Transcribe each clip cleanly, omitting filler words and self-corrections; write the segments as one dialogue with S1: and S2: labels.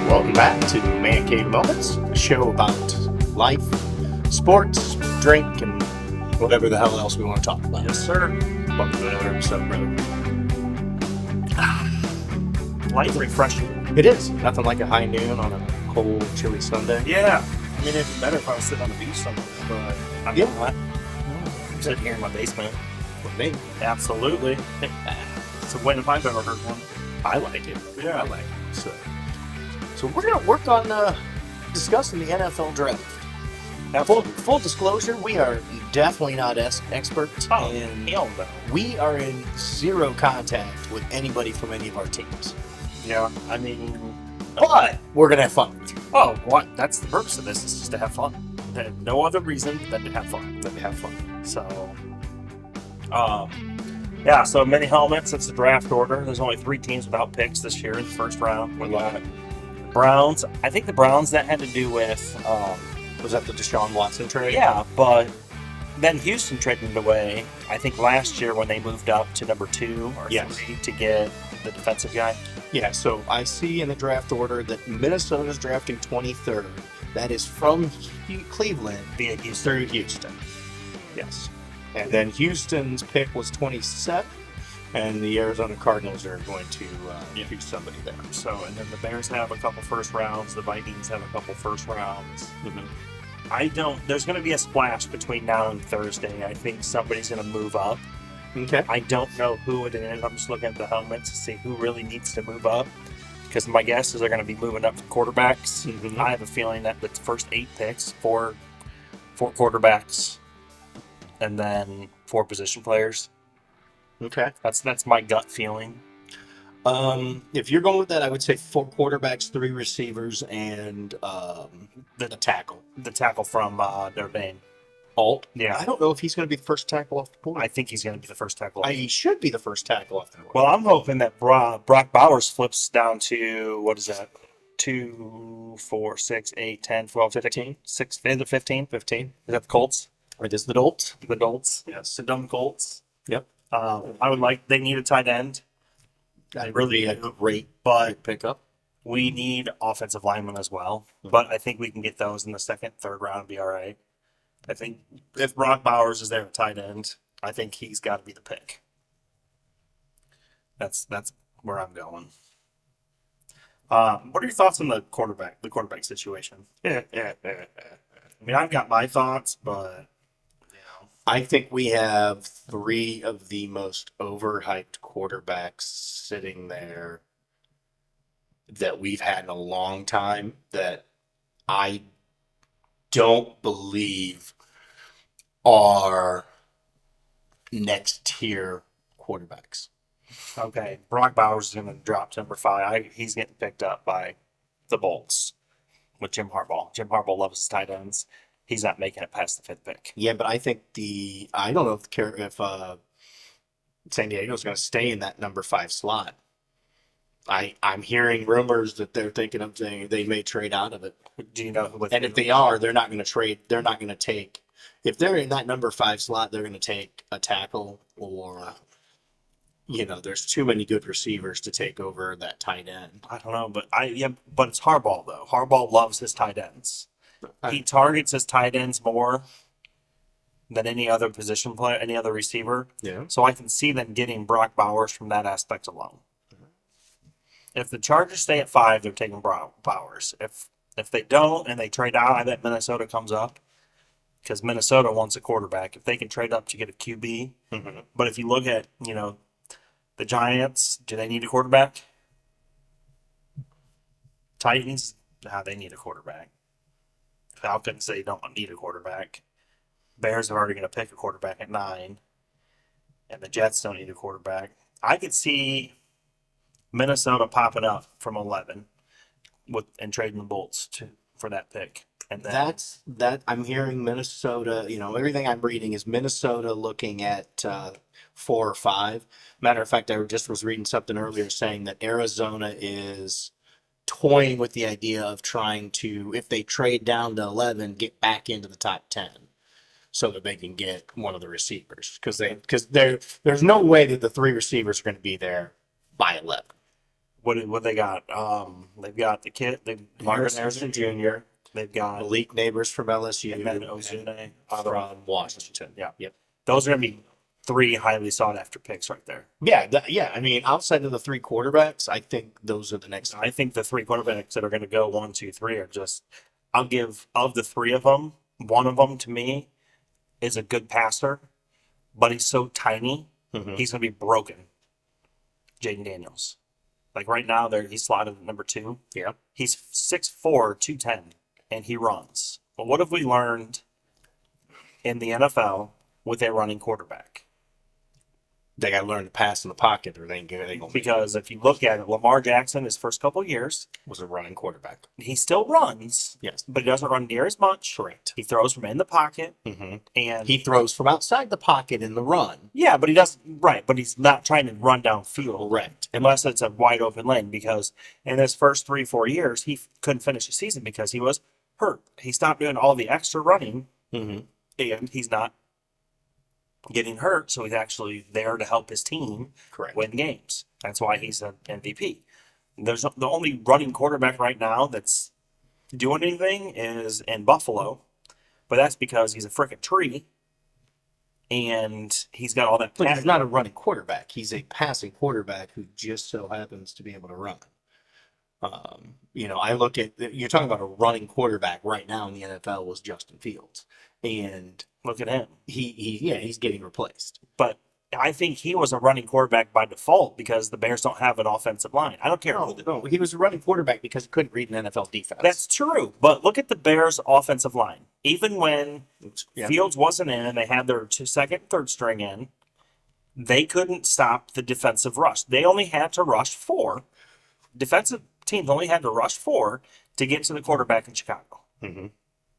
S1: Welcome back to Mancave Moments, a show about life, sports, drink, and whatever the hell else we want to talk about.
S2: Yes, sir.
S1: Welcome to another episode, brother.
S2: Light refreshing.
S1: It is. Nothing like a high noon on a cold, chilly Sunday.
S2: Yeah. I mean, it'd be better if I was sitting on the beach somewhere, but I'm not. I'm sitting here in my basement.
S1: With me.
S2: Absolutely. It's a win if I've ever heard one.
S1: I like it.
S2: Yeah.
S1: I like it. So we're going to work on discussing the NFL draft. Now, full disclosure, we are definitely not experts.
S2: Oh,
S1: and
S2: hell no.
S1: we are in zero contact with anybody from any of our teams.
S2: Yeah, I mean...
S1: But we're going to have fun.
S2: Oh, what? That's the purpose of this, is just to have fun. There's no other reason than to have fun. So, yeah, so many helmets. That's the draft order. There's only 3 teams without picks this year in the first round. We got Browns. I think the Browns, that had to do with...
S1: Was that the Deshaun Watson trade?
S2: Yeah, but then Houston traded away, I think last year when they moved up to number 2 or 3 to get the defensive guy.
S1: Yeah, so I see in the draft order that Minnesota's drafting 23rd. That is from Cleveland
S2: Via Houston.
S1: through Houston. Yes. And then Houston's pick was 27th, and the Arizona Cardinals are going to choose somebody there.
S2: So, and then the Bears have a couple first rounds. The Vikings have a couple first rounds. There's going to be a splash between now and Thursday. I think somebody's going to move up.
S1: Okay.
S2: I don't know who it is. I'm just looking at the helmets to see who really needs to move up. Because my guess is they're going to be moving up to quarterbacks. I have a feeling that the first 8 picks, 4 quarterbacks, and then 4 position players.
S1: Okay.
S2: That's my gut feeling.
S1: If you're going with that, I would say 4 quarterbacks, 3 receivers, and the tackle.
S2: The tackle from Notre Dame.
S1: Alt.
S2: Yeah.
S1: I don't know if he's going to be the first tackle off the board.
S2: I think he's going to be the first tackle.
S1: He should be the first tackle off the board.
S2: Well, I'm hoping that Brock Bowers flips down to, what is that? 2, 4, 6, 8, 10, 12, 15? 6, is it 15? 15. Is that the Colts?
S1: Or this the Dolts?
S2: The Dolts. Yes, the dumb Colts.
S1: Yep.
S2: They need a tight end.
S1: That really a great pickup.
S2: We need offensive linemen as well, but I think we can get those in the 2nd, 3rd round and be all right. I think if Brock Bowers is there at tight end, I think he's got to be the pick. That's where I'm going. What are your thoughts on the quarterback situation? I mean, I've got my thoughts, but
S1: I think we have 3 of the most overhyped quarterbacks sitting there that we've had in a long time that I don't believe are next tier quarterbacks.
S2: Okay, Brock Bowers is going to drop to number 5. He's getting picked up by the Bolts with Jim Harbaugh. Jim Harbaugh loves his tight ends. He's not making it past the 5th pick.
S1: Yeah, but I think I don't know if San Diego's going to stay in that number 5 slot. I'm hearing rumors that they're thinking of they may trade out of it.
S2: Do you know?
S1: And if they are, they're not going to trade. They're not going to take. If they're in that number 5 slot, they're going to take a tackle or, there's too many good receivers to take over that tight end.
S2: I don't know, but it's Harbaugh though. Harbaugh loves his tight ends. He targets his tight ends more than any other position player, any other receiver.
S1: Yeah.
S2: So I can see them getting Brock Bowers from that aspect alone. If the Chargers stay at 5, they're taking Brock Bowers. If they don't and they trade out, I bet Minnesota comes up because Minnesota wants a quarterback. If they can trade up to get a QB, but if you look at the Giants, do they need a quarterback? Titans, they need a quarterback. Falcons, they don't need a quarterback. Bears are already going to pick a quarterback at 9, and the Jets don't need a quarterback. I could see Minnesota popping up from 11 and trading the Bolts for that pick. And then,
S1: I'm hearing Minnesota, everything I'm reading is Minnesota looking at 4 or 5. Matter of fact, I just was reading something earlier saying that Arizona is toying with the idea of trying to, if they trade down to 11, get back into the top 10 so that they can get one of the receivers. Because there's no way that the 3 receivers are going to be there by 11.
S2: What they got? They've got the kid,
S1: Marvin Harrison Jr.,
S2: They've got
S1: Malik Neighbors from LSU,
S2: and then Ozune
S1: from Washington.
S2: Yeah,
S1: Yep.
S2: those are gonna be three highly sought after picks right there.
S1: Yeah, yeah. I mean, outside of the three quarterbacks, I think those are the next.
S2: I think the three quarterbacks that are going to go 1, 2, 3 are just. I'll give of the three of them, one of them to me is a good passer, but he's so tiny,
S1: Mhm.
S2: he's going to be broken. Jaden Daniels, like right now, he's slotted at number 2.
S1: Yeah.
S2: He's 6'4", 210, and he runs. But what have we learned in the NFL with a running quarterback?
S1: They got to learn to pass in the pocket, or they ain't gonna.
S2: Because if you look at it, Lamar Jackson, his first couple of years,
S1: Was a running quarterback.
S2: he still runs,
S1: Yes.
S2: but he doesn't run near as much.
S1: Correct.
S2: He throws from in the pocket,
S1: Mm-hmm.
S2: and
S1: He throws from outside the pocket in the run.
S2: yeah, but he doesn't right. But he's not trying to run downfield,
S1: Correct.
S2: unless it's a wide open lane. Because in his first 3-4 years, he couldn't finish the season because he was hurt. He stopped doing all the extra running,
S1: Mm-hmm.
S2: and he's not getting hurt, so he's actually there to help his team
S1: Correct.
S2: win games. That's why he's an MVP. There's the only running quarterback right now that's doing anything is in Buffalo, but that's because he's a freaking tree, and he's got all that.
S1: But he's not a running quarterback. He's a passing quarterback who just so happens to be able to run. I look at you're talking about a running quarterback right now in the NFL was Justin Fields, and
S2: Look at him.
S1: he's getting replaced.
S2: But I think he was a running quarterback by default because the Bears don't have an offensive line. I don't care.
S1: No, he was a running quarterback because he couldn't read an NFL defense.
S2: That's true. But look at the Bears' offensive line. Even when
S1: Yeah.
S2: Fields wasn't in and they had their second, third string in, they couldn't stop the defensive rush. They only had to rush 4. Defensive teams only had to rush 4 to get to the quarterback in Chicago.
S1: Mm-hmm.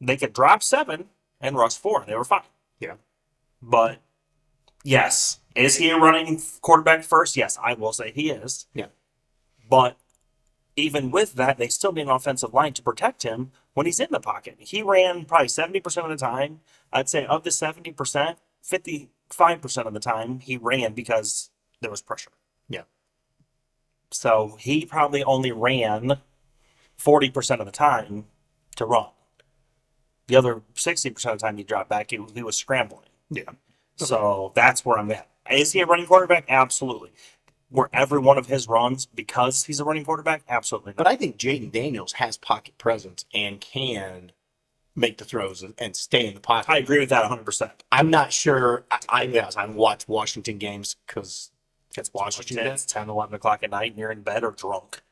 S2: They could drop 7 and rush 4. They were fine.
S1: Yeah.
S2: But yes, is he a running quarterback first? Yes, I will say he is.
S1: Yeah.
S2: But even with that, they still need an offensive line to protect him when he's in the pocket. He ran probably 70% of the time. I'd say of the 70%, 55% of the time he ran because there was pressure.
S1: Yeah.
S2: So he probably only ran 40% of the time to run. The other 60% of the time he dropped back, he was scrambling.
S1: Yeah.
S2: So that's where I'm at. Is he a running quarterback? Absolutely. Were every one of his runs because he's a running quarterback? Absolutely not.
S1: But I think Jaden Daniels has pocket presence and can make the throws and stay in the pocket.
S2: I agree with that 100%.
S1: I'm not sure. I watch Washington games because
S2: It's Washington. It's 10, 11 o'clock at night and you're in bed or drunk.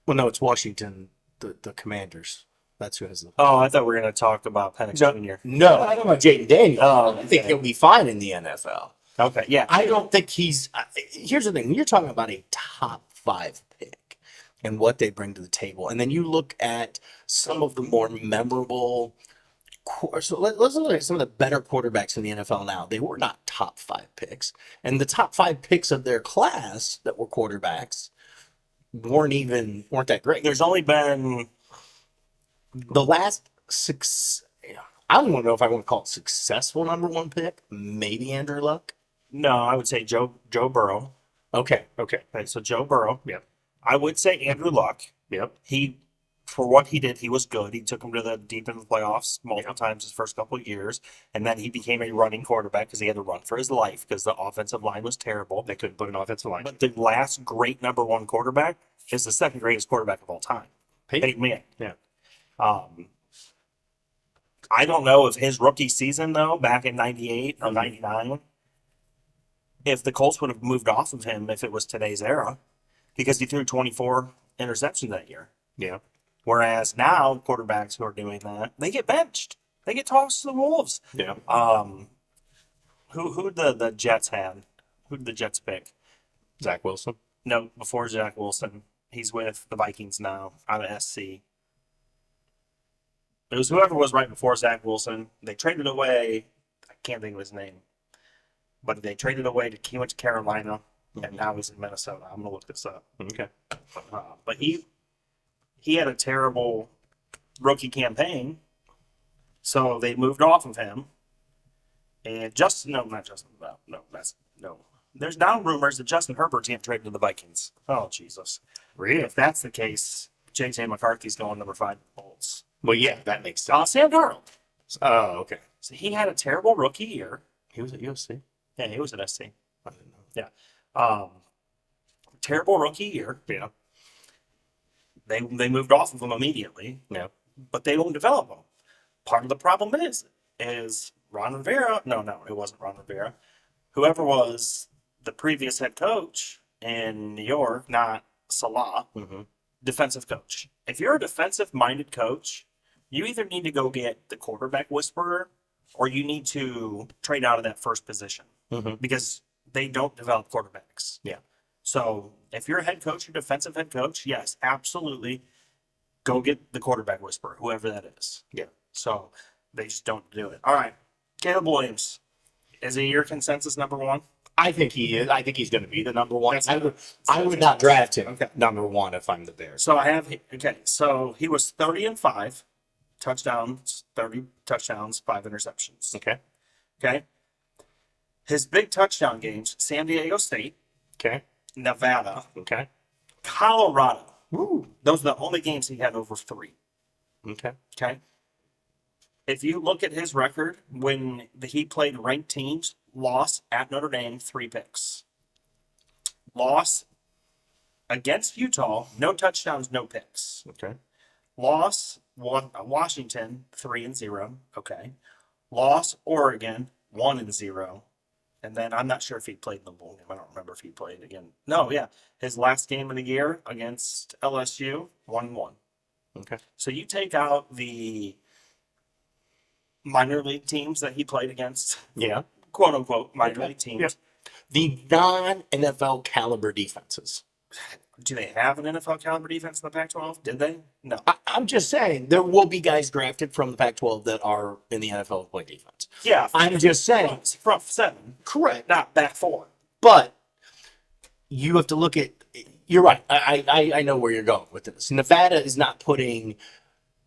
S1: well, no, it's Washington, the Commanders. That's who has the.
S2: Oh, I thought we were going to talk about Penix Jr.
S1: No, I don't know about Jaden Daniels.
S2: Oh,
S1: I think
S2: okay.
S1: he'll be fine in the NFL.
S2: Okay, yeah.
S1: I don't think he's. Here's the thing: when you're talking about a top 5 pick and what they bring to the table, and then you look at some of the more memorable. So let's look at some of the better quarterbacks in the NFL now. They were not top 5 picks, and the top 5 picks of their class that were quarterbacks weren't that great.
S2: There's only been
S1: The last 6. I don't want to know if I want to call it successful number 1 pick. Maybe Andrew Luck.
S2: no, I would say Joe Burrow.
S1: Okay.
S2: Okay, so Joe Burrow.
S1: Yep.
S2: I would say Andrew Luck.
S1: Yep.
S2: He, for what he did, he was good. He took him to the deep in the playoffs multiple times his first couple of years, and then he became a running quarterback because he had to run for his life because the offensive line was terrible.
S1: They couldn't put an offensive line.
S2: But the last great number 1 quarterback is the second greatest quarterback of all time, Peyton Manning.
S1: Yeah.
S2: I don't know if his rookie season though, back in '98 or '99, if the Colts would have moved off of him if it was today's era, because he threw 24 interceptions that year.
S1: Yeah.
S2: Whereas now quarterbacks who are doing that, they get benched. They get tossed to the wolves.
S1: Yeah.
S2: Who the Jets had? Who did the Jets pick?
S1: Zach Wilson.
S2: No, before Zach Wilson. He's with the Vikings now, out of SC. It was whoever was right before Zach Wilson. They traded away, I can't think of his name, but they traded away he went to Carolina, and now he's in Minnesota. I'm going to look this up.
S1: Okay.
S2: But he had a terrible rookie campaign, so they moved off of him. And there's now rumors that Justin Herbert's getting traded to the Vikings. Oh, Jesus.
S1: Really?
S2: If that's the case, JJ McCarthy's going number 5 in the polls.
S1: Well, yeah, that makes sense.
S2: Sam Darnold.
S1: Oh, okay.
S2: So he had a terrible rookie year.
S1: He was at USC.
S2: Yeah, he was at SC.
S1: I didn't know.
S2: Yeah. Terrible rookie year.
S1: Yeah.
S2: They moved off of him immediately,
S1: Yeah.
S2: but they don't develop him. Part of the problem is Ron Rivera. No, it wasn't Ron Rivera. Whoever was the previous head coach in New York, not Salah,
S1: Mm-hmm.
S2: defensive coach. If you're a defensive-minded coach, you either need to go get the quarterback whisperer or you need to trade out of that first position
S1: Mm-hmm.
S2: because they don't develop quarterbacks.
S1: Yeah.
S2: So if you're a head coach or defensive head coach, yes, absolutely, go get the quarterback whisperer, whoever that is.
S1: Yeah.
S2: So they just don't do it. All right, Caleb Williams, is he your consensus number 1?
S1: I think he is. I think he's going to be the number one.
S2: That's-
S1: I would not draft him
S2: Okay.
S1: number 1 if I'm the Bears.
S2: So I have So he was 30-5 touchdowns, 30 touchdowns, 5 interceptions.
S1: Okay.
S2: Okay. His big touchdown games: San Diego State,
S1: Okay.
S2: Nevada,
S1: Okay.
S2: Colorado.
S1: Woo.
S2: Those are the only games he had over 3.
S1: Okay.
S2: Okay. If you look at his record when he played ranked teams, loss at Notre Dame, 3 picks. Loss against Utah, no touchdowns, no picks.
S1: Okay.
S2: Loss Washington, 3-0. Okay. Loss Oregon, 1-0. And then I'm not sure if he played in the bowl game. I don't remember if he played again. No, yeah. His last game of the year against LSU, 1-1.
S1: Okay.
S2: So you take out the minor league teams that he played against,
S1: Yeah.
S2: quote unquote, minor league teams.
S1: Yeah. The non-NFL caliber defenses.
S2: Do they have an NFL caliber defense in the Pac-12? Did they? No.
S1: I'm just saying there will be guys drafted from the Pac-12 that are in the NFL to play defense.
S2: Yeah.
S1: I'm just saying.
S2: Front 7,
S1: Correct.
S2: not back 4.
S1: But you have to look at. You're right. I know where you're going with this. Nevada is not putting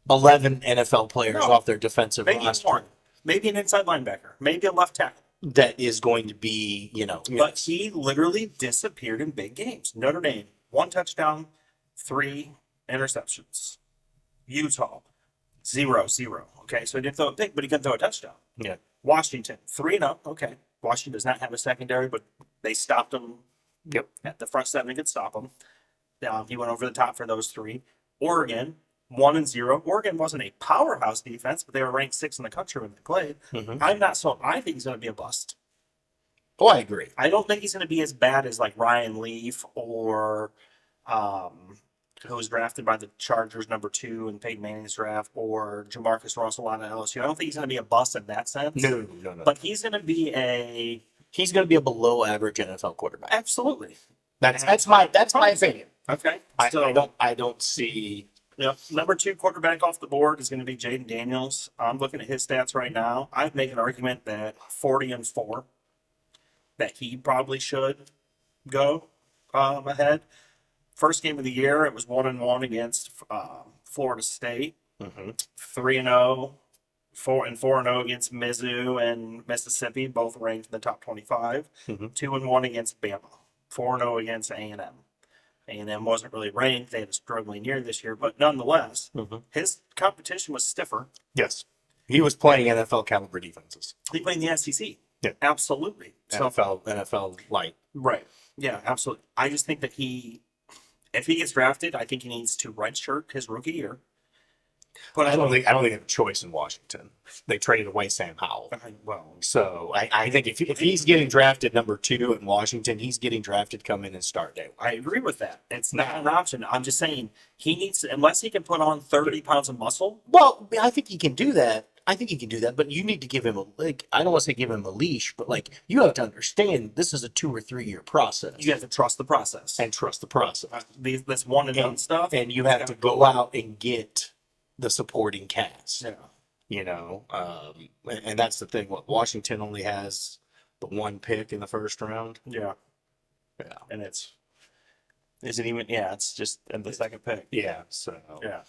S1: 11 NFL players
S2: No.
S1: off their defensive
S2: Maybe
S1: roster.
S2: one. Maybe an inside linebacker. Maybe a left tackle.
S1: That is going to be,
S2: But he literally disappeared in big games. Notre Dame, 1 touchdown, 3 interceptions. Utah, 0-0. Okay, so he didn't throw a pick, but he couldn't throw a touchdown.
S1: Yeah.
S2: Washington, 3-0. Okay. Washington does not have a secondary, but they stopped him.
S1: Yep.
S2: At the front 7 could stop him. He went over the top for those 3. Oregon, 1-0. Oregon wasn't a powerhouse defense, but they were ranked 6th in the country when they played.
S1: Mhm.
S2: I'm not so. I think he's going to be a bust.
S1: Oh, I agree.
S2: I don't think he's going to be as bad as like Ryan Leaf or who was drafted by the Chargers number 2 in Peyton Manning's draft, or Jamarcus Russell out of LSU. I don't think he's going to be a bust in that sense.
S1: No.
S2: But he's going to be
S1: He's going to be a below average NFL quarterback.
S2: absolutely.
S1: That's my opinion.
S2: Okay.
S1: I don't see.
S2: Yep. Number 2 quarterback off the board is going to be Jaden Daniels. I'm looking at his stats right now. I'd make an argument that 40-4, that he probably should go ahead. First game of the year, it was 1-1 against Florida State.
S1: Mm-hmm.
S2: 3-0, 4-0 against Mizzou and Mississippi, both ranked in the top 25.
S1: Mhm.
S2: 2-1 against Bama. 4-0 against A&M. A&M wasn't really ranked. They had a struggling year this year, but nonetheless, his competition was stiffer.
S1: Yes, he was playing NFL caliber defenses.
S2: He played in the SEC.
S1: Yeah.
S2: Absolutely. So,
S1: NFL light.
S2: right. Yeah, absolutely. I just think that if he gets drafted, I think he needs to redshirt his rookie year. But
S1: I don't think they have a choice in Washington. They traded away Sam Howell.
S2: Well,
S1: So I think if he's getting drafted number 2 in Washington, he's getting drafted come in and start day 1.
S2: I agree with that. It's not an option. I'm just saying he needs to, unless he can put on 30 pounds of muscle.
S1: Well, I think he can do that. But you need to give him I don't want to say give him a leash, but you have to understand this is a 2 or 3 year process.
S2: You have to trust the process.
S1: And trust the process.
S2: This one and done stuff.
S1: And you have to go out and get the supporting cast.
S2: Yeah.
S1: And that's the thing. Washington only has the 1 pick in the first round.
S2: Yeah.
S1: Yeah.
S2: And it's just in the second pick.
S1: Yeah. So
S2: Yeah.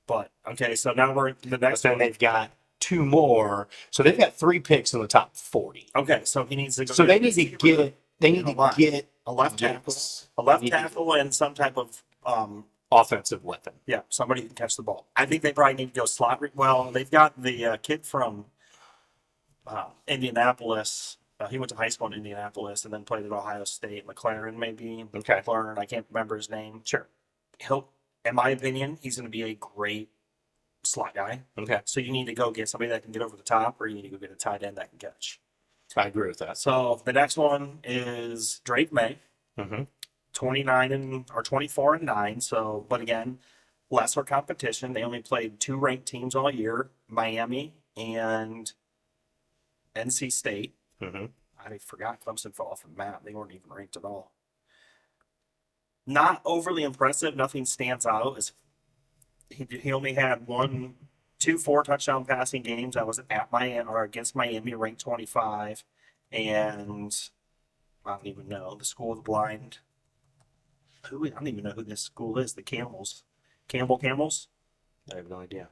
S2: But okay, so now we're the
S1: but
S2: next
S1: then
S2: one.
S1: they've got 2 more. So they've got 3 picks in the top 40.
S2: Okay, so he needs to go.
S1: So they need to get
S2: A left tackle,
S1: Yes.
S2: a left tackle, and some type of
S1: Offensive weapon.
S2: yeah, somebody who can catch the ball. I think they probably need to go slot. Well, they've got the kid from Indianapolis. He went to high school in Indianapolis and then played at Ohio State. McLaren, maybe.
S1: Okay.
S2: McLaren, I can't remember his name.
S1: Sure.
S2: He'll, in my opinion, he's going to be a great slot guy.
S1: Okay.
S2: So you need to go get somebody that can get over the top, or you need to go get a tight end that can catch.
S1: I agree with that.
S2: So the next one is Drake May,
S1: Mm-hmm.
S2: 24-9. So, but again, lesser competition. They only played 2 ranked teams all year, Miami and NC State.
S1: Mm-hmm.
S2: I forgot Clemson fell off the map. They weren't even ranked at all. Not overly impressive. Nothing stands out. As he only had 2 4-touchdown passing games. That was at Miami or against Miami, ranked 25, and I don't even know the School of the Blind. I don't even know who this school is. The Camels, Campbell Camels.
S1: I have no idea.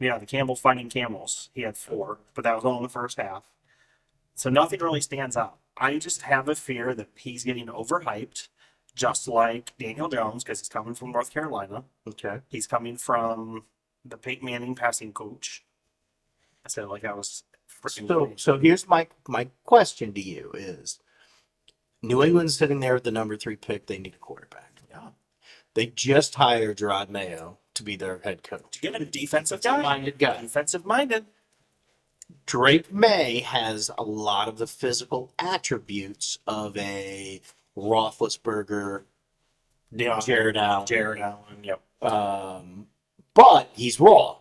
S2: Yeah, the Campbell Fighting Camels. He had 4, but that was all in the first half. So nothing really stands out. I just have a fear that he's getting overhyped, just like Daniel Jones, because he's coming from North Carolina.
S1: Okay.
S2: He's coming from the Peyton Manning passing coach. I said like I was freaking.
S1: So here's my question to you is, New England's sitting there with the number 3 pick. They need a quarterback.
S2: Yeah.
S1: They just hired Gerard Mayo to be their head coach.
S2: Get a defensive guy.
S1: Minded guy.
S2: Defensive minded.
S1: Drake May has a lot of the physical attributes of a Roethlisberger,
S2: Yeah.
S1: Jared Allen.
S2: Yep.
S1: But he's raw.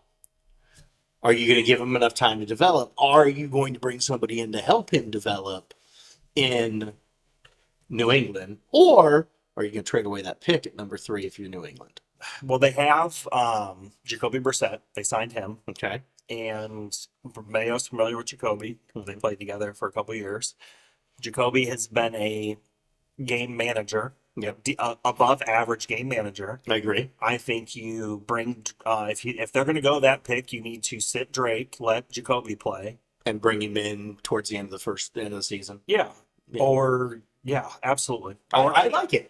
S1: Are you going to give him enough time to develop? Are you going to bring somebody in to help him develop in New England? Or are you going to trade away that pick at number 3 if you're New England?
S2: Well, they have Jacoby Brissett. They signed him,
S1: Okay.
S2: and Mayo's familiar with Jacoby. They played together for a couple years. Jacoby has been a game manager.
S1: Yep.
S2: Above average game manager.
S1: I agree.
S2: I think you bring if they're going to go that pick, you need to sit Drake, let Jacoby play,
S1: And bring him in towards the end of the season.
S2: yeah,
S1: Yeah.
S2: or yeah, absolutely.
S1: I like it.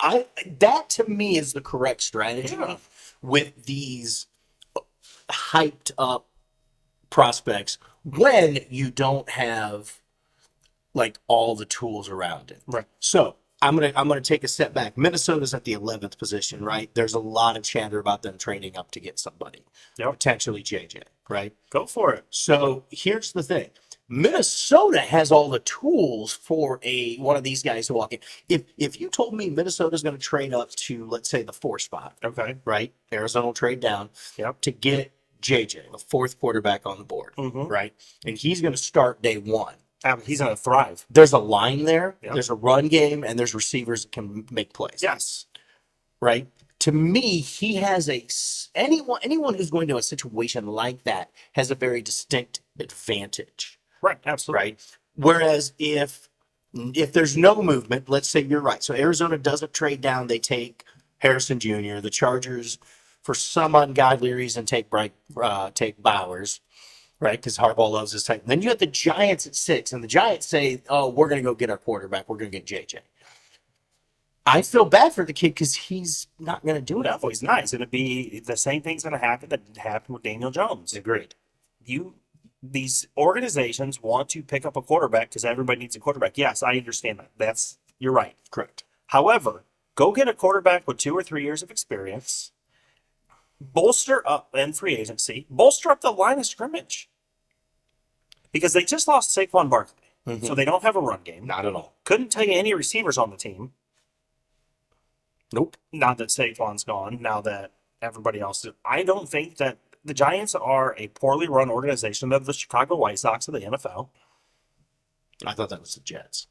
S1: That to me is the correct strategy
S2: Yeah.
S1: with these hyped up prospects when you don't have like all the tools around it.
S2: Right.
S1: So I'm gonna take a step back. Minnesota's at the 11th position, right? There's a lot of chatter about them trading up to get somebody,
S2: Yep.
S1: potentially JJ, right?
S2: Go for it.
S1: So here's the thing. Minnesota has all the tools for one of these guys to walk in. If you told me Minnesota's going to trade up to, let's say, the 4 spot,
S2: Okay.
S1: right? Arizona will trade down
S2: Yep.
S1: to get JJ, the 4th quarterback on the board,
S2: Mhm.
S1: right? And he's going to start day 1.
S2: He's going to thrive.
S1: There's a line there,
S2: Yep.
S1: there's a run game, and there's receivers that can make plays.
S2: Yes.
S1: Right? To me, he has anyone who's going to a situation like that has a very distinct advantage.
S2: Right. Absolutely.
S1: Right. Whereas if there's no movement, let's say you're right. So Arizona doesn't trade down. They take Harrison Jr. The Chargers, for some ungodly reason, take Bowers, right? Because Harbaugh loves his type. Then you have the Giants at 6, and the Giants say, "Oh, we're going to go get our quarterback. We're going to get JJ." I feel bad for the kid because he's not going to do it.
S2: No, he's not. It's going to be the same thing's going to happen that happened with Daniel Jones.
S1: Agreed.
S2: These organizations want to pick up a quarterback because everybody needs a quarterback. Yes, I understand that. You're right.
S1: Correct.
S2: However, go get a quarterback with 2 or 3 years of experience, bolster up in free agency, bolster up the line of scrimmage. Because they just lost Saquon Barkley. So they don't have a run game.
S1: Not at all.
S2: Couldn't tell you any receivers on the team.
S1: Nope.
S2: Now that Saquon's gone, now that everybody else is. I don't think that the Giants are a poorly run organization of the Chicago White Sox of the NFL.
S1: I thought that was the Jets.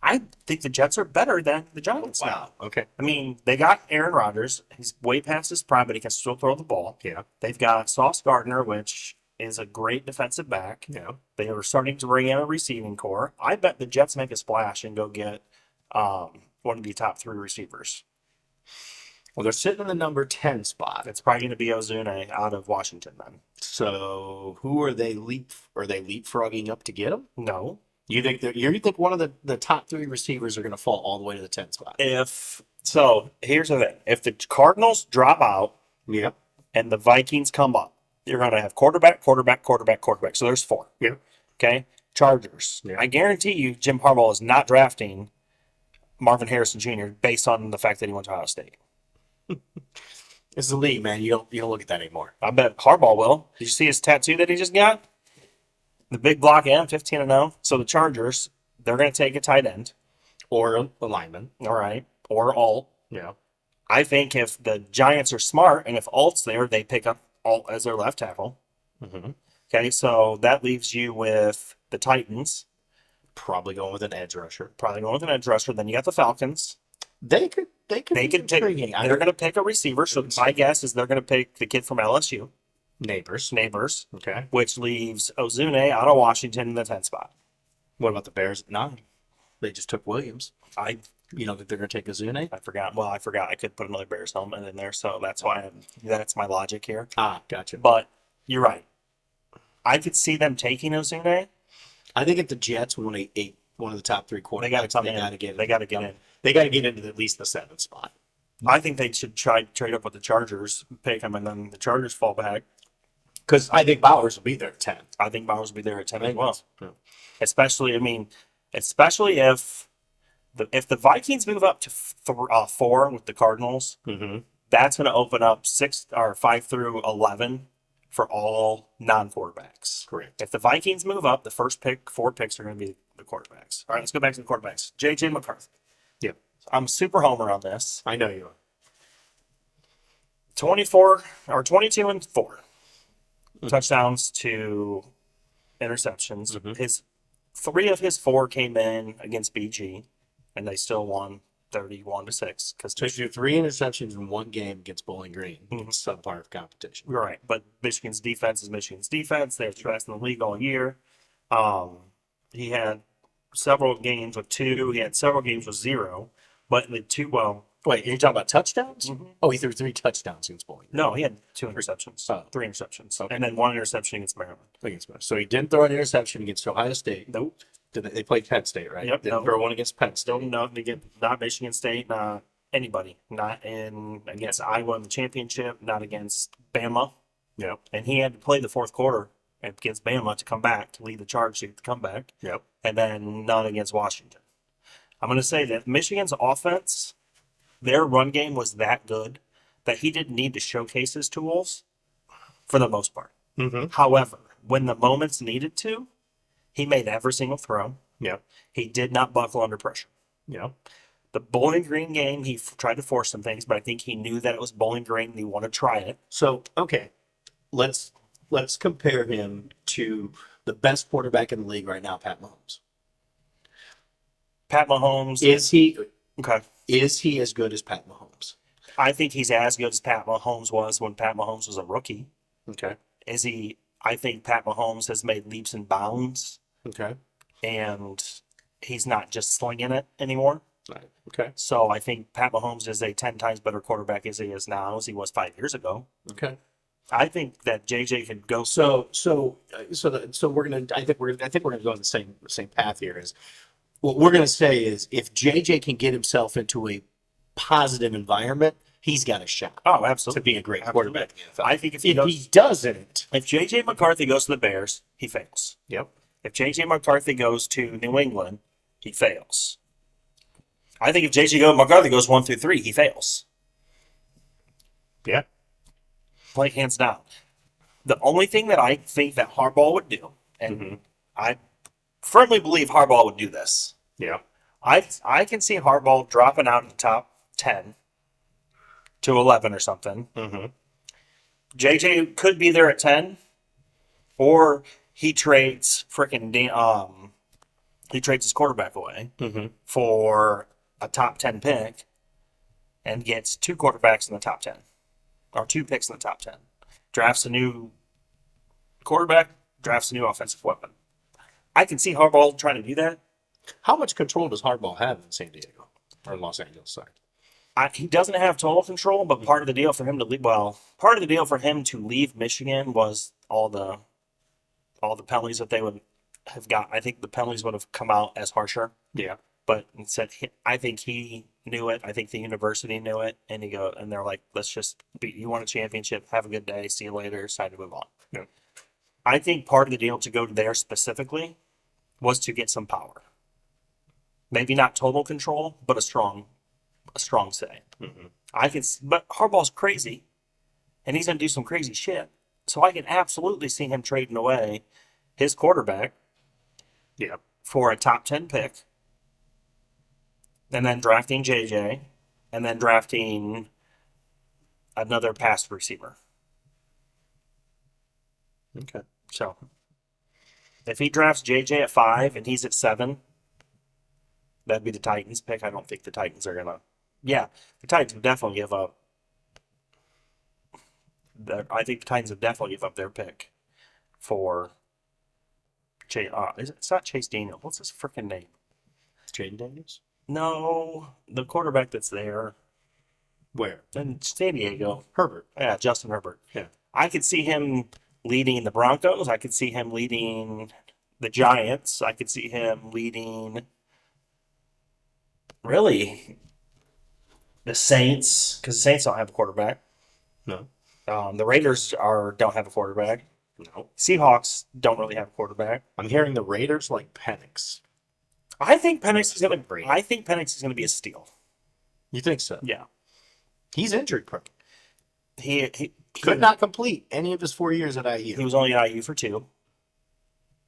S2: I think the Jets are better than the Giants now.
S1: Okay.
S2: I mean, they got Aaron Rodgers. He's way past his prime, but he can still throw the ball.
S1: Yeah.
S2: They've got Sauce Gardner, which is a great defensive back.
S1: Yeah.
S2: They are starting to bring in a receiving core. I bet the Jets make a splash and go get one of the top 3 receivers.
S1: Well, they're sitting in the number 10 spot.
S2: It's probably going to be Ozuna out of Washington then.
S1: So who are they leapfrogging up to get him?
S2: No.
S1: You think one of the top three receivers are going to fall all the way to the 10 spot?
S2: Here's the thing: if the Cardinals drop out
S1: Yep.
S2: and the Vikings come up, you're going to have quarterback, quarterback, quarterback, quarterback. So there's four.
S1: Yep.
S2: Okay. Chargers.
S1: Yeah.
S2: I guarantee you, Jim Harbaugh is not drafting Marvin Harrison Jr. based on the fact that he went to Ohio State.
S1: It's the league, man. You don't look at that anymore.
S2: I bet Harbaugh will. Did you see his tattoo that he just got? The big block M, 15-0. So the Chargers, they're going to take a tight end.
S1: Or a lineman.
S2: All right. Or Alt.
S1: Yeah.
S2: I think if the Giants are smart and if Alt's there, they pick up Alt as their left tackle.
S1: Mm-hmm.
S2: Okay, so that leaves you with the Titans.
S1: Probably going with an edge rusher.
S2: Probably going with an edge rusher. Then you got the Falcons.
S1: They could
S2: They
S1: be
S2: could take.
S1: intriguing.
S2: They're going to pick a receiver. So my guess is they're going to pick the kid from LSU,
S1: Neighbors. Okay.
S2: which leaves Ozune out of Washington in the 10th spot.
S1: What about the Bears at 9? They just took Williams.
S2: I
S1: You don't think they're going to take Azune?
S2: I forgot. Well, I forgot I could put another Bears helmet in there, so that's why that's my logic here.
S1: Ah, gotcha.
S2: But you're right. I could see them taking Ozune.
S1: I think if the Jets want one of the top three quarterbacks,
S2: They got to come
S1: they
S2: in.
S1: got to get
S2: They got to get in.
S1: They got to get into at least the 7th spot.
S2: I think they should try to trade up with the Chargers, pick them, and then the Chargers fall back.
S1: Because I think Bowers will be there at 10.
S2: I think Bowers will be there at 10 as
S1: think
S2: well.
S1: that's-
S2: Especially if the Vikings move up to 4 with the Cardinals,
S1: Mm-hmm.
S2: that's going to open up 5 through 11 for all non-quarterbacks.
S1: Correct.
S2: If the Vikings move up, the first 4 picks are going to be the quarterbacks. All right, let's go back to the quarterbacks. JJ McCarthy.
S1: Yep.
S2: I'm super homer on this.
S1: I know you are.
S2: 22 and 4
S1: Mm-hmm.
S2: touchdowns to interceptions.
S1: Mm-hmm.
S2: 3 of his 4 came in against BG, and they still won 31-6.
S1: So you do 3 interceptions in one game against Bowling Green.
S2: Mhm.
S1: Subpar of competition.
S2: Right, but Michigan's defense is Michigan's defense. They're the best in the league all year. He had several games with 2. He had several games with 0. But in the 2,
S1: Wait, are you talking about touchdowns?
S2: Mhm.
S1: Oh, he threw 3 touchdowns against Bowling Green.
S2: no, he had 2 interceptions,
S1: Oh.
S2: 3 interceptions,
S1: Okay.
S2: and then 1 interception against Maryland.
S1: So he didn't throw an interception against Ohio State.
S2: Nope.
S1: They played Penn State, right?
S2: Yep,
S1: Didn't
S2: no.
S1: throw one against Penn State.
S2: Still not Michigan State, not anybody, not against Iowa in the championship, not against Bama,
S1: Yep.
S2: and he had to play the fourth quarter against Bama to come back to lead the charge to get the comeback,
S1: Yep.
S2: and then none against Washington. I'm going to say that Michigan's offense, their run game was that good that he didn't need to showcase his tools for the most part.
S1: Mm-hmm.
S2: However, when the moments needed to, he made every single throw.
S1: Yep.
S2: He did not buckle under pressure.
S1: Yep.
S2: The Bowling Green game, he tried to force some things, but I think he knew that it was Bowling Green and he wanted to try it.
S1: So, okay, let's compare him to the best quarterback in the league right now, Pat Mahomes.
S2: Pat Mahomes,
S1: Is he
S2: okay.
S1: as good as Pat Mahomes?
S2: I think he's as good as Pat Mahomes was when Pat Mahomes was a rookie.
S1: Okay.
S2: Is he? I think Pat Mahomes has made leaps and bounds,
S1: Okay.
S2: and he's not just slinging it anymore.
S1: Right. Okay.
S2: So I think Pat Mahomes is a 10 times better quarterback as he is now as he was 5 years ago.
S1: Okay.
S2: I think that JJ could go.
S1: So we're gonna. I think we're gonna go on the same path here. Is what we're gonna say is if JJ can get himself into a positive environment, he's got a shot
S2: Oh,
S1: to
S2: absolutely.
S1: be a great
S2: Absolutely.
S1: quarterback. in the NFL.
S2: I think if
S1: If he doesn't,
S2: if JJ McCarthy goes to the Bears, he fails.
S1: yep.
S2: If JJ McCarthy goes to New England, he fails. I think if McCarthy goes 1 through 3, he fails.
S1: Yeah.
S2: Like hands down. The only thing that I think that Harbaugh would do, and
S1: Mhm.
S2: I firmly believe Harbaugh would do this.
S1: Yeah.
S2: I can see Harbaugh dropping out in the top 10 to 11 or something.
S1: Mm-hmm.
S2: JJ could be there at 10, or he trades he trades his quarterback away
S1: Mm-hmm.
S2: for a top 10 pick and gets 2 quarterbacks in the top 10 or 2 picks in the top 10. Drafts a new quarterback, drafts a new offensive weapon. I can see Harbaugh trying to do that.
S1: How much control does Harbaugh have in San Diego or Los Angeles? Sorry.
S2: He doesn't have total control, but part of the deal for him to leave, Michigan was all the penalties that they would have got. I think the penalties would have come out as harsher.
S1: Yeah.
S2: But instead, I think he knew it. I think the university knew it, and they're like, let's just be. You won a championship. Have a good day. See you later. It's time to move on.
S1: Yeah.
S2: I think part of the deal to go there specifically was to get some power. Maybe not total control, but a strong say.
S1: Mm-hmm.
S2: But Harbaugh's crazy, and he's gonna do some crazy shit. So I can absolutely see him trading away his quarterback,
S1: Yeah.
S2: for a top 10 pick, and then drafting JJ, and then drafting another pass receiver.
S1: Okay.
S2: So if he drafts JJ at 5 and he's at 7, that'd be the Titans pick. I don't think the Titans are gonna. Yeah, the Titans would definitely give up. I think the Titans would definitely give up their pick for. It's not Chase Daniel. What's his freaking name?
S1: Jaden Daniels?
S2: No, the quarterback that's there
S1: Where?
S2: in San Diego.
S1: Herbert.
S2: Yeah, Justin Herbert.
S1: Yeah.
S2: I could see him leading the Broncos. I could see him leading the Giants. I could see him leading, really, the Saints, because the Saints don't have a quarterback.
S1: No.
S2: The Raiders don't have a quarterback.
S1: No.
S2: Seahawks don't really have a quarterback.
S1: I'm hearing the Raiders like Penix.
S2: I think Penix is gonna be a steal.
S1: You think so?
S2: Yeah,
S1: He's injured prone.
S2: he
S1: Could not complete any of his 4 years at
S2: He
S1: IU.
S2: was only at IU for 2,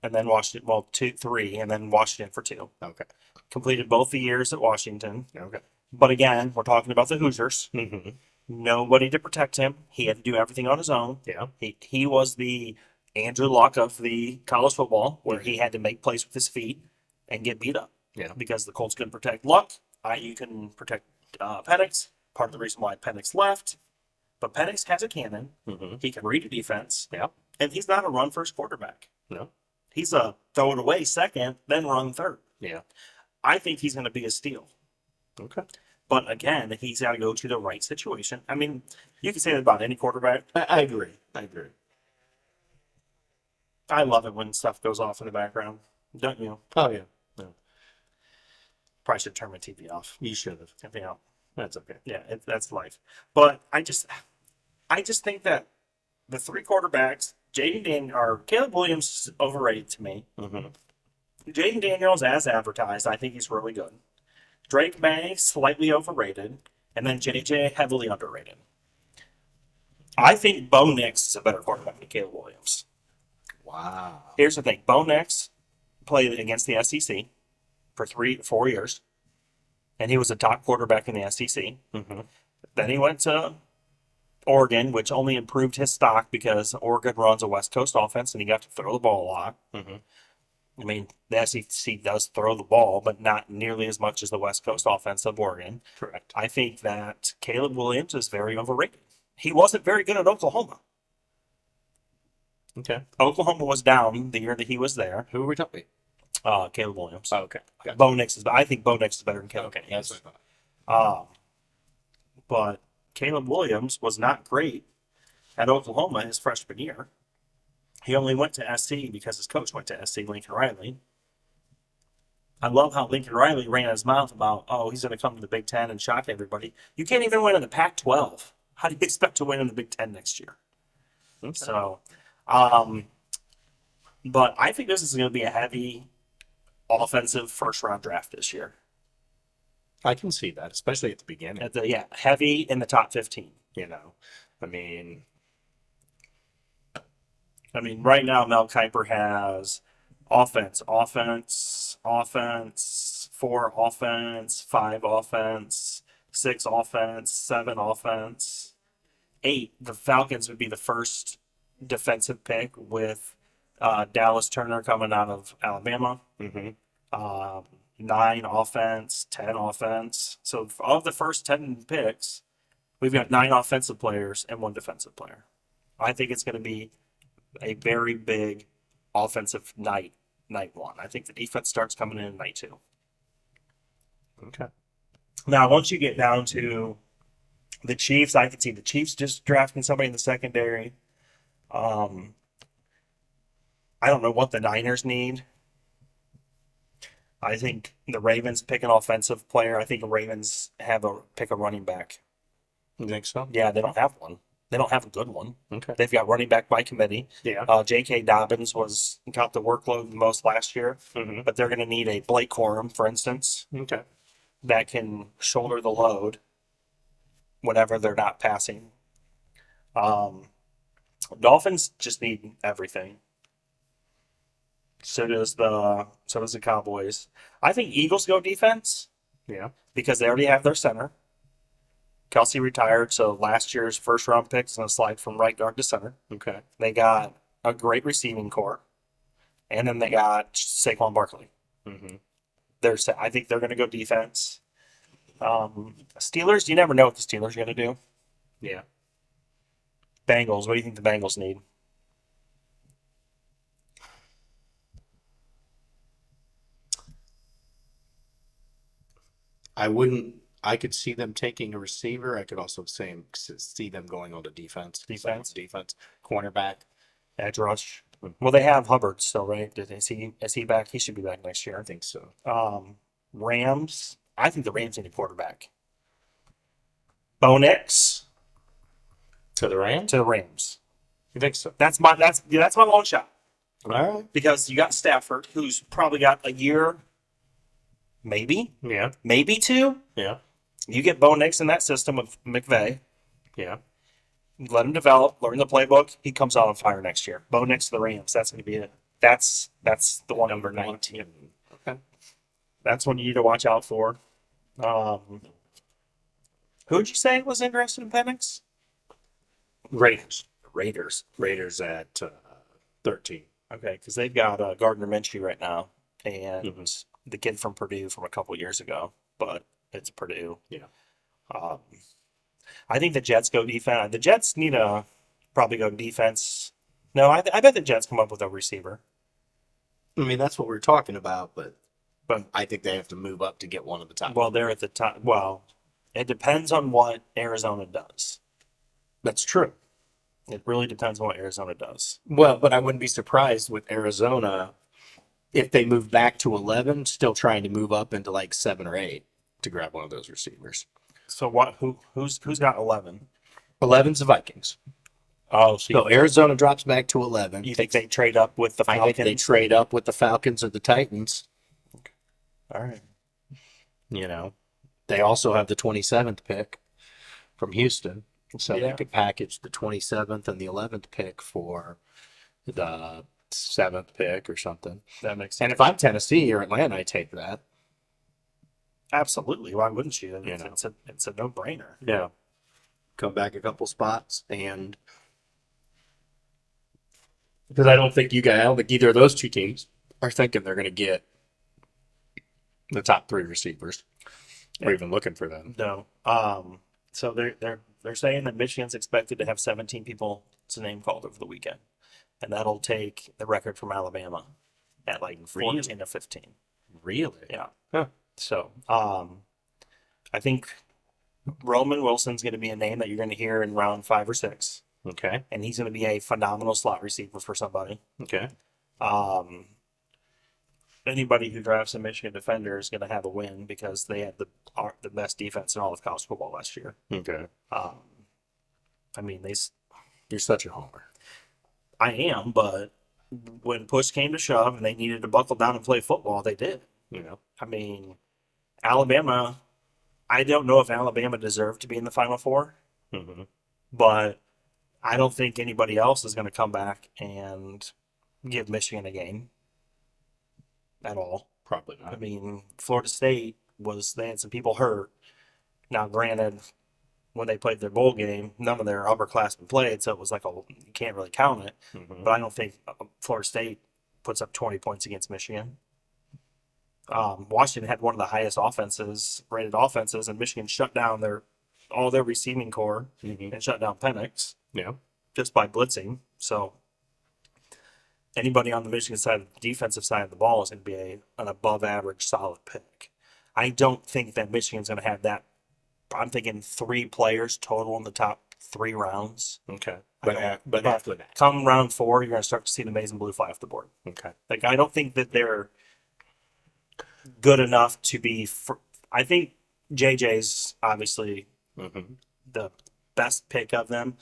S2: and then Washington. Well, 2, 3, and then Washington for 2.
S1: Okay.
S2: Completed both the years at Washington.
S1: Okay.
S2: But again, we're talking about the Hoosiers.
S1: Mm-hmm.
S2: Nobody to protect him. He had to do everything on his own.
S1: Yeah.
S2: He was the Andrew Luck of the college football, where he had to make plays with his feet and get beat up.
S1: Yeah.
S2: Because the Colts couldn't protect Luck. IU couldn't protect Penix. Part of the reason why Penix left. But Penix has a cannon.
S1: Mm-hmm.
S2: He can read a defense.
S1: Yeah.
S2: And he's not a run first quarterback.
S1: No.
S2: He's a throw it away second, then run third.
S1: Yeah.
S2: I think he's going to be a steal.
S1: Okay.
S2: But again, he's got to go to the right situation. I mean, you can say that about any quarterback.
S1: I agree. I agree.
S2: I love it when stuff goes off in the background. Don't you?
S1: Oh yeah. No.
S2: Probably should turn my TV off.
S1: You should have.
S2: Yeah,
S1: That's okay.
S2: yeah, that's life. But I just think that the 3 quarterbacks, Caleb Williams is overrated to me.
S1: Mm-hmm.
S2: Jaden Daniels, as advertised, I think he's really good. Drake May, slightly overrated. And then JJ, heavily underrated. I think Bo Nix is a better quarterback than Caleb Williams.
S1: Wow.
S2: Here's the thing. Bo Nix played against the SEC for 4 years. And he was a top quarterback in the SEC.
S1: Mm-hmm.
S2: Then he went to Oregon, which only improved his stock because Oregon runs a West Coast offense and he got to throw the ball a lot.
S1: Mm-hmm.
S2: I mean, the SEC does throw the ball, but not nearly as much as the West Coast offense of Oregon.
S1: Correct.
S2: I think that Caleb Williams is very overrated. He wasn't very good at Oklahoma.
S1: Okay.
S2: Oklahoma was down the year that he was there.
S1: Who are we talking?
S2: Caleb Williams.
S1: Oh, okay. Gotcha.
S2: I think Bo Nix is better than Caleb
S1: Okay.
S2: Williams.
S1: That's what I thought.
S2: But Caleb Williams was not great at Oklahoma his freshman year. He only went to SC because his coach went to SC, Lincoln Riley. I love how Lincoln Riley ran his mouth about, he's going to come to the Big Ten and shock everybody. You can't even win in the Pac-12. How do you expect to win in the Big Ten next year?
S1: Okay.
S2: So, but I think this is going to be a heavy offensive first-round draft this year.
S1: I can see that, especially at the beginning.
S2: Heavy in the top 15.
S1: You know, I mean,
S2: Right now, Mel Kiper has offense, 4 offense, 5 offense, 6 offense, 7 offense, 8. The Falcons would be the first defensive pick with Dallas Turner coming out of Alabama.
S1: mm-hmm.
S2: 9 offense, 10 offense. So of the first 10 picks, we've got 9 offensive players and 1 defensive player. I think it's going to be a very big offensive night 1. I think the defense starts coming in night 2.
S1: Okay.
S2: Now, once you get down to the Chiefs, I could see the Chiefs just drafting somebody in the secondary. I don't know what the Niners need. I think the Ravens pick an offensive player. I think the Ravens pick a running back.
S1: You think so?
S2: Yeah, they don't have one. They don't have a good one.
S1: Okay.
S2: They've got running back by committee.
S1: Yeah.
S2: J.K. Dobbins got the workload the most last year,
S1: Mm-hmm.
S2: but they're going to need a Blake Corum, for instance,
S1: Okay.
S2: that can shoulder the load whenever they're not passing. Dolphins just need everything. So does the Cowboys. I think Eagles go defense
S1: Yeah.
S2: because they already have their center. Kelsey retired, so last year's first round pick is going to slide from right guard to center.
S1: Okay.
S2: They got a great receiving core, and then they got Saquon Barkley.
S1: Mm-hmm.
S2: I think they're going to go defense. Steelers, you never know what the Steelers are going to do.
S1: Yeah.
S2: Bengals, what do you think the Bengals need?
S1: I could see them taking a receiver. I could also see them going on to defense. Defense. Cornerback.
S2: Edge rush. Well, they have Hubbard still, right? Is he back? He should be back next year.
S1: I think so.
S2: Rams. I think the Rams need a quarterback. Bo Nix
S1: To the Rams?
S2: to the Rams.
S1: You think so?
S2: That's my long shot.
S1: All right.
S2: Because you got Stafford, who's probably got a year, maybe two.
S1: Yeah.
S2: You get Bo Nix in that system with McVay.
S1: Yeah.
S2: Let him develop, learn the playbook. He comes out on fire next year. Bo Nix to the Rams. That's going to be it. That's the one.
S1: Number 19. Okay.
S2: That's one you need to watch out for. Who'd you say was interested in Penix?
S1: Raiders.
S2: Raiders.
S1: At 13.
S2: Okay, because they've got Gardner Minshew right now, and
S1: Mhm.
S2: the kid from Purdue from a couple years ago, but it's Purdue.
S1: Yeah.
S2: I think the Jets go defense. The Jets need to probably go defense. No, I bet the Jets come up with a receiver.
S1: I mean, that's what we're talking about, but
S2: But
S1: I think they have to move up to get one of the top.
S2: well, they're at the top. Well, it depends on what Arizona does.
S1: That's true.
S2: It really depends on what Arizona does.
S1: Well, but I wouldn't be surprised with Arizona if they move back to 11, still trying to move up into like 7 or 8 to grab one of those receivers.
S2: So what? Who's got 11?
S1: 11's the Vikings.
S2: Oh,
S1: So Arizona drops back to 11.
S2: you think they trade up with the
S1: I
S2: Falcons?
S1: think they trade up with the Falcons or the Titans.
S2: All right.
S1: You know, they also have the 27th pick from Houston. So
S2: Yeah.
S1: they could package the 27th and the 11th pick for the 7th pick or something.
S2: That makes sense.
S1: And if I'm Tennessee or Atlanta, I take that.
S2: Absolutely. Why wouldn't you?
S1: You know.
S2: It's a no-brainer.
S1: Yeah. Come back a couple spots and because I don't think either of those two teams are thinking they're going to get the top 3 receivers or even looking for them.
S2: No. So they're saying that Michigan's expected to have 17 people's name called over the weekend, and that'll take the record from Alabama at like 14 to 15.
S1: Really?
S2: Yeah.
S1: Huh.
S2: So, I think Roman Wilson's going to be a name that you're going to hear in round 5 or 6,
S1: Okay.
S2: and he's going to be a phenomenal slot receiver for somebody.
S1: Okay.
S2: Anybody who drafts a Michigan defender is going to have a win because they had the best defense in all of college football last year.
S1: Okay.
S2: I mean,
S1: You're such a homer.
S2: I am, but when push came to shove and they needed to buckle down and play football, they did.
S1: You know.
S2: I mean, Alabama, I don't know if Alabama deserved to be in the Final Four,
S1: Mm-hmm.
S2: but I don't think anybody else is going to come back and give Michigan a game at all.
S1: Probably
S2: I
S1: not.
S2: mean, Florida State they had some people hurt. Now, granted, when they played their bowl game, none of their upperclassmen played, so it was like you can't really count it.
S1: Mm-hmm.
S2: But I don't think Florida State puts up 20 points against Michigan. Washington had one of the highest rated offenses, and Michigan shut down all their receiving core
S1: Mm-hmm.
S2: and shut down Penix
S1: Yeah.
S2: just by blitzing. So anybody on the Michigan side, the defensive side of the ball, is going to be an above average solid pick. I don't think that Michigan's going to have that. I'm thinking 3 players total in the top 3 rounds.
S1: Okay.
S2: I
S1: But
S2: don't-
S1: after that.
S2: Come round 4, you're going to start to see the Maize and Blue fly off the board.
S1: Okay.
S2: Like, I don't think that they're. good enough to be. I think JJ's obviously
S1: Mm-hmm.
S2: the best pick of them,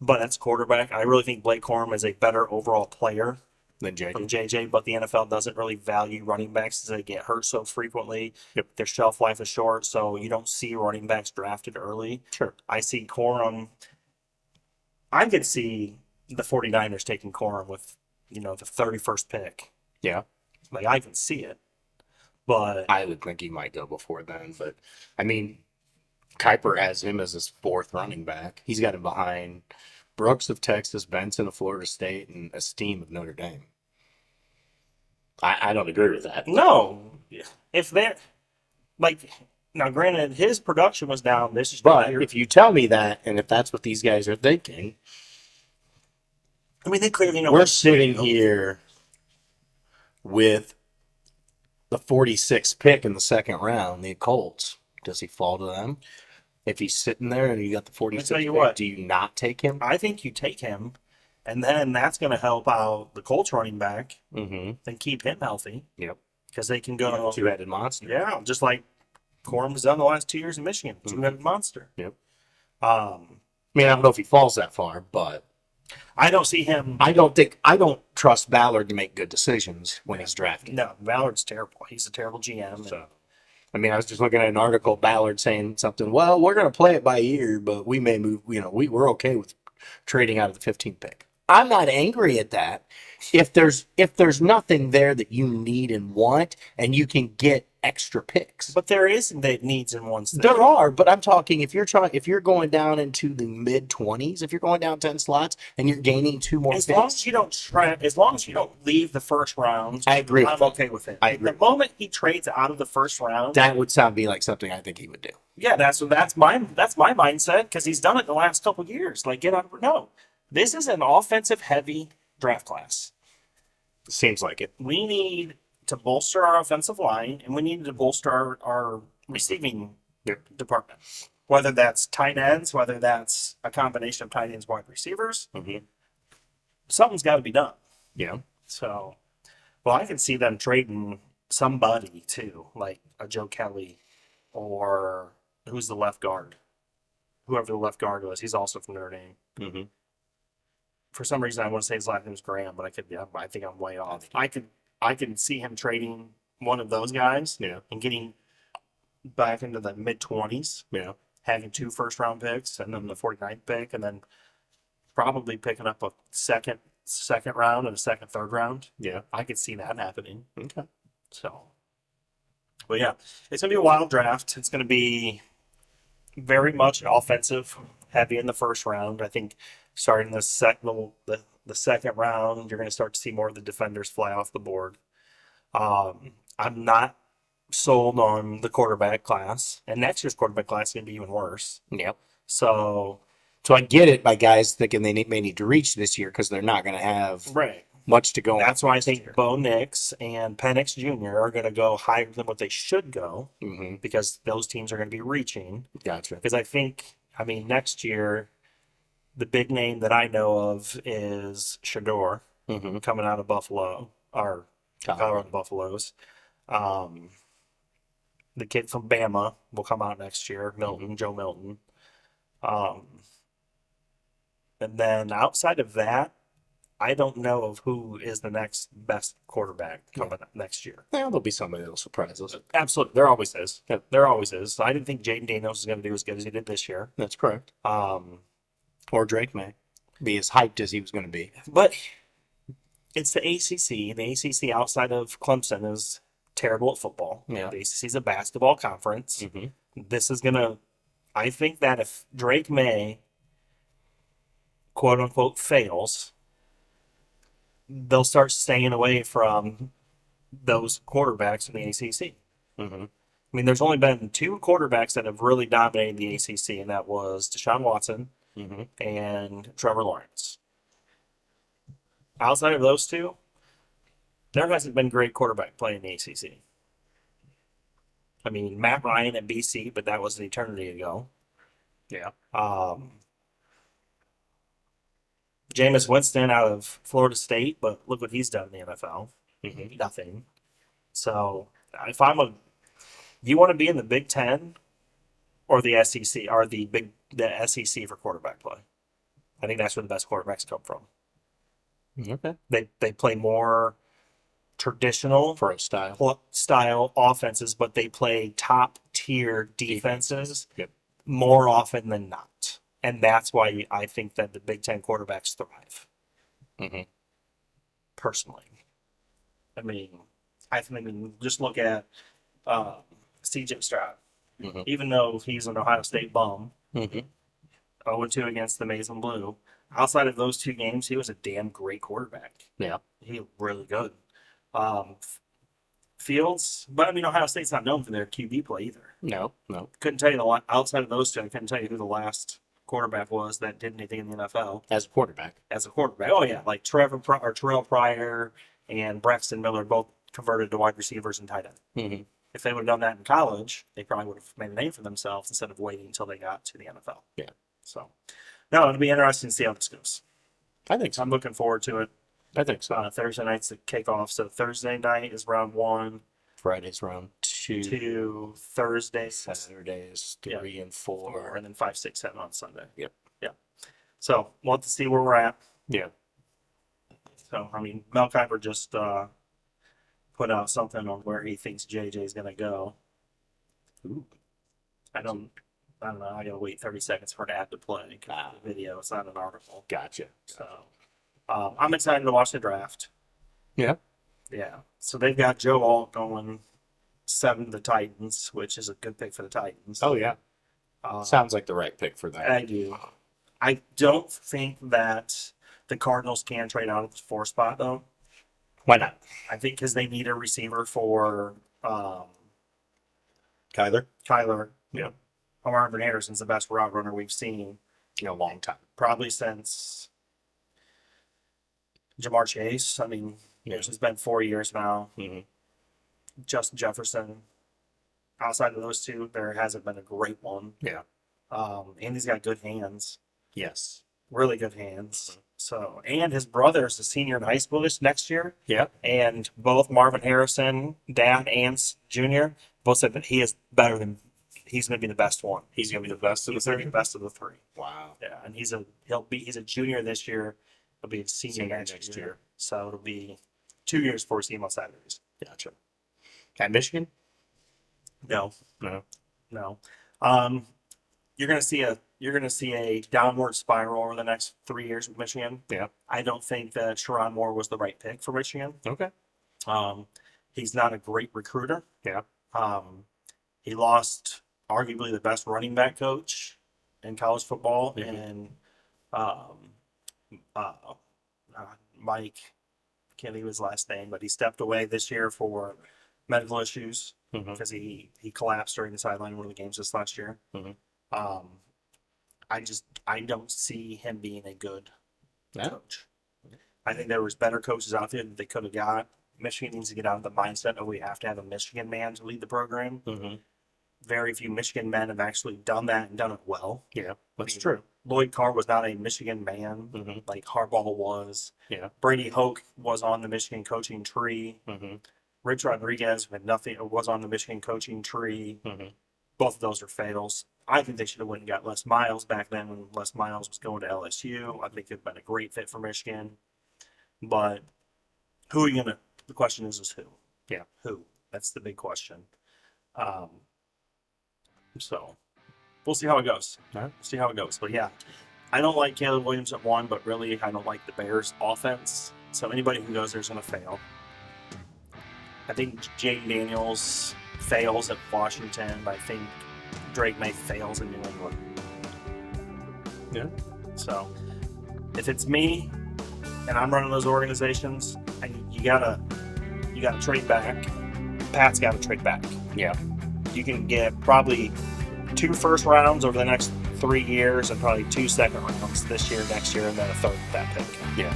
S2: but that's quarterback. I really think Blake Corum is a better overall player
S1: Then
S2: from
S1: JJ.
S2: JJ, but the NFL doesn't really value running backs as they get hurt so frequently.
S1: Yep.
S2: Their shelf life is short, so you don't see running backs drafted early.
S1: Sure.
S2: I see Corum. I could see the 49ers taking Corum with, the 31st pick.
S1: Yeah.
S2: Like, I can see it. But
S1: I would think he might go before then, but I mean, Kuiper has him as his fourth running back. He's got him behind Brooks of Texas, Benson of Florida State, and Esteem of Notre Dame. I don't agree with that.
S2: no, if they're like, now granted, his production was down this
S1: But
S2: year.
S1: if you tell me that, and if that's what these guys are thinking,
S2: I mean, they clearly know.
S1: we're sitting here with the 46th pick in the second round, the Colts. Does he fall to them? If he's sitting there and you got the 46th
S2: tell you
S1: pick,
S2: what.
S1: do you not take him?
S2: I think you take him, and then that's going to help out the Colts running back
S1: Mm-hmm.
S2: and keep him healthy
S1: Yep.
S2: because they can go.
S1: Two-headed monster.
S2: Yeah, just like Corum's done the last 2 years in Michigan. Two-headed monster.
S1: Yep.
S2: Um,
S1: I mean, I don't know if he falls that far, but
S2: I don't see him.
S1: I don't trust Ballard to make good decisions when he's drafting.
S2: No, Ballard's terrible. He's a terrible GM.
S1: So, I mean, I was just looking at an article, Ballard saying something, well, we're going to play it by ear, but we may move, we're okay with trading out of the 15th pick. I'm not angry at that. If there's nothing there that you need and want, and you can get extra picks.
S2: But there is the needs and wants.
S1: There are, but I'm talking if you're going down into the mid 20s, if you're going down 10 slots and you're gaining 2 more
S2: As
S1: picks.
S2: long as you don't as long as you don't leave the first round,
S1: I agree.
S2: I'm okay with it.
S1: I agree.
S2: The moment he trades out of the first round,
S1: That would sound be like something I think he would do.
S2: yeah, that's my mindset because he's done it the last couple of years. Like, get out of no. This is an offensive heavy draft class.
S1: Seems like it.
S2: We need to bolster our offensive line and we need to bolster our receiving department. Whether that's tight ends, whether that's a combination of tight ends, wide receivers, something's got to be done.
S1: Yeah.
S2: So, well, I can see them trading somebody too, like a Joe Kelly or who's the left guard? Whoever the left guard was, he's also from Notre Dame.
S1: Mm-hmm.
S2: For some reason, I want to say his last name is Graham, but I think I'm way off. I can see him trading one of those guys,
S1: Yeah.
S2: and getting back into the mid 20s,
S1: Yeah.
S2: having 2 first-round picks, and then the 49th pick, and then probably picking up a second round and a second, third round.
S1: Yeah.
S2: I could see that happening.
S1: Okay.
S2: So, but yeah, it's gonna be a wild draft. It's gonna be very much offensive heavy in the first round. I think starting the second round, you're gonna start to see more of the defenders fly off the board. I'm not sold on the quarterback class, and next year's quarterback class is gonna be even worse.
S1: Yep.
S2: So
S1: I get it by guys thinking they may need to reach this year because they're not going to have
S2: right.
S1: much to go on.
S2: That's why I think Bo Nix and Penix Jr. are going to go higher than what they should go
S1: Mm-hmm.
S2: because those teams are going to be reaching.
S1: Gotcha.
S2: Because next year, the big name that I know of is Shador
S1: Mm-hmm.
S2: coming out of Buffalo, or Colorado Buffaloes. The kid from Bama will come out next year, Milton, Joe Milton. And then outside of that, I don't know of who is the next best quarterback coming up next year.
S1: Well, there'll be somebody that'll surprise us.
S2: Absolutely. There always is. There always is. I didn't think Jaden Daniels was going to do as good as he did this year.
S1: That's correct. Or Drake may be as hyped as he was going to be.
S2: But it's the ACC. The ACC outside of Clemson is terrible at football.
S1: Yeah.
S2: The ACC is a basketball conference.
S1: Mm-hmm.
S2: This is going to, I think that if Drake May, quote unquote, fails, they'll start staying away from those quarterbacks in the ACC.
S1: Mm-hmm.
S2: I mean, there's only been 2 quarterbacks that have really dominated the ACC, and that was Deshaun Watson
S1: Mm-hmm.
S2: and Trevor Lawrence. Outside of those 2, there hasn't been great quarterback play in the ACC. I mean, Matt Ryan at BC, but that was an eternity ago.
S1: Yeah.
S2: Jameis Winston out of Florida State, but look what he's done in the NFL.
S1: Mm-hmm.
S2: Nothing. So if I'm a, you want to be in the Big Ten or the SEC or the SEC for quarterback play. I think that's where the best quarterbacks come from.
S1: Okay.
S2: They play more traditional
S1: Pro style.
S2: style offenses, but they play top tier defenses
S1: Yep.
S2: more often than not, and that's why I think that the Big Ten quarterbacks thrive.
S1: Mm-hmm.
S2: Personally, I mean, just look at CJ Stroud.
S1: Mm-hmm.
S2: Even though he's an Ohio State bum,
S1: Mm-hmm.
S2: 0-2 against the Maize and Blue. Outside of those two games, he was a damn great quarterback.
S1: Yeah.
S2: He really good. Fields, but I mean, Ohio State's not known for their QB play either.
S1: No.
S2: Couldn't tell you outside of those two. I couldn't tell you who the last quarterback was that did anything in the NFL
S1: As a quarterback.
S2: as a quarterback. Oh yeah, like Terrell Pryor and Braxton Miller both converted to wide receivers and tight end.
S1: Mm-hmm.
S2: If they would have done that in college, they probably would have made a name for themselves instead of waiting until they got to the NFL.
S1: Yeah.
S2: So, no, it'll be interesting to see how this goes.
S1: I think so.
S2: I'm looking forward to it.
S1: I think so.
S2: Thursday night's the kickoff. So Thursday night is round 1.
S1: Friday's round 2.
S2: 2 Thursdays,
S1: Saturdays 3 and 4.
S2: and then 5, 6, 7 on Sunday.
S1: Yep.
S2: Yeah. So we'll have to see where we're at.
S1: Yeah.
S2: So I mean, Mancave just put out something on where he thinks JJ is gonna go.
S1: Ooh.
S2: I don't know. I gotta wait 30 seconds for it to add to play. The video. It's not an article.
S1: Gotcha.
S2: So I'm excited to watch the draft.
S1: Yeah.
S2: Yeah. So they've got Joe Alt going 7 to the Titans, which is a good pick for the Titans.
S1: Oh yeah. Sounds like the right pick for that.
S2: I do. I don't think that the Cardinals can trade out of the 4 spot though.
S1: Why not?
S2: I think because they need a receiver for
S1: Kyler?
S2: Kyler.
S1: Yeah.
S2: Marvin Harrison's the best route runner we've seen
S1: In a long time.
S2: probably since Jamar Chase. I mean,
S1: Yeah.
S2: which has been 4 years now.
S1: Mm-hmm.
S2: Justin Jefferson. Outside of those two, there hasn't been a great one.
S1: Yeah.
S2: And he's got good hands,
S1: Yes.
S2: really good hands. So, and his brother is a senior in high school this next year.
S1: Yeah.
S2: And both Marvin Harrison, dad and junior, both said that he is better than. He's going to be the best one.
S1: He's gonna be the best of the
S2: He's going to be
S1: three.
S2: the best of the 3.
S1: Wow.
S2: Yeah, and he's a junior this year. He'll be a senior next year. So it'll be 2 years before we see him on Saturdays.
S1: Gotcha. At Michigan?
S2: No,
S1: No.
S2: no. You're gonna see a downward spiral over the next 3 years with Michigan.
S1: Yeah.
S2: I don't think that Sherrod Moore was the right pick for Michigan.
S1: Okay.
S2: He's not a great recruiter.
S1: Yeah.
S2: He lost arguably the best running back coach in college football,
S1: Mhm.
S2: and Mike, can't think of his last name, but he stepped away this year for medical issues
S1: Mm-hmm.
S2: because he collapsed during the sideline in one of the games this last year.
S1: Mhm.
S2: I don't see him being a good
S1: Yeah.
S2: coach. I think there was better coaches out there that they could have got. Michigan needs to get out of the mindset of we have to have a Michigan man to lead the program.
S1: Mm-hmm.
S2: Very few Michigan men have actually done that and done it well.
S1: Yeah. That's
S2: I mean,
S1: true.
S2: Lloyd Carr was not a Michigan man
S1: Mm-hmm.
S2: like Harbaugh was.
S1: Yeah.
S2: Brady Hoke was on the Michigan coaching tree.
S1: Mm-hmm.
S2: Rich Rodriguez had nothing. Was on the Michigan coaching tree.
S1: Mm-hmm.
S2: Both of those are fails. I think they should have went and got Les Miles back then when Les Miles was going to LSU. I think it'd been a great fit for Michigan. But who are you gonna? The question is who?
S1: Yeah.
S2: Who? That's the big question. So we'll see how it goes.
S1: All right.
S2: See how it goes. But yeah, I don't like Caleb Williams at 1, but really I don't like the Bears offense. So anybody who goes there is going to fail. I think Jaden Daniels fails at Washington. I think Drake May fails in New England.
S1: Yeah.
S2: So if it's me and I'm running those organizations, you gotta trade back. Pat's got to trade back.
S1: Yeah.
S2: You can get probably 2 first rounds over the next 3 years and probably 2 second rounds this year, next year, and then a third with that pick.
S1: Yeah.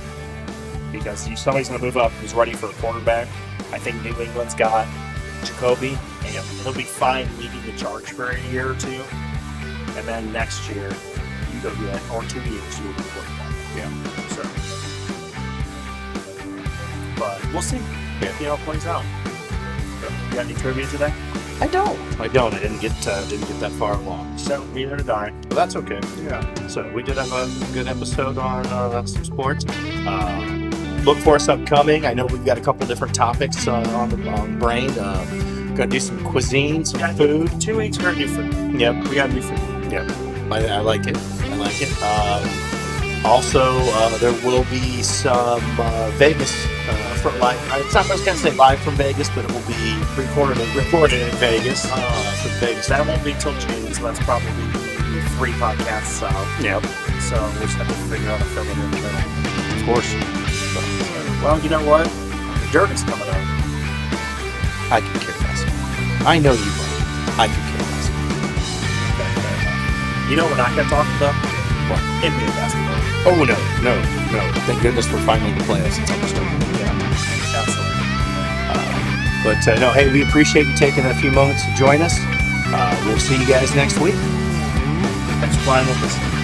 S2: Because somebody's going to move up who's ready for a quarterback. I think New England's got Jacoby, and he'll be fine leading the charge for a year or 2. And then next year, or 2 years, you'll be the quarterback.
S1: Yeah.
S2: So, but we'll see.
S1: Yeah.
S2: See how it plays out. You got any trivia today?
S1: I don't. I didn't get that far along.
S2: So neither did I.
S1: But that's okay.
S2: Yeah.
S1: So we did have a good episode on some sports. Look for us upcoming. I know we've got a couple different topics on the brain. Gonna do some cuisine, some food.
S2: 2 weeks for new food.
S1: Yep.
S2: We got new food.
S1: Yep. I like it. I like it. Also, there will be some Vegas from live. I was gonna say live from Vegas, but it will be recorded in Vegas. From Vegas.
S2: That won't be till June, so that's probably 3 podcasts out.
S1: Yep.
S2: So we'll just have to figure out a fill it in the middle.
S1: Of course.
S2: Well, you know what? Dirt is coming up.
S1: I can care less. I know you will. I can care less.
S2: You know what I kept talking about?
S1: What?
S2: NBA basketball.
S1: Oh no. Thank goodness we're finally in the playoffs. It's almost over.
S2: Yeah, absolutely.
S1: But no, hey, we appreciate you taking a few moments to join us. We'll see you guys next week.
S2: Thanks for flying with us.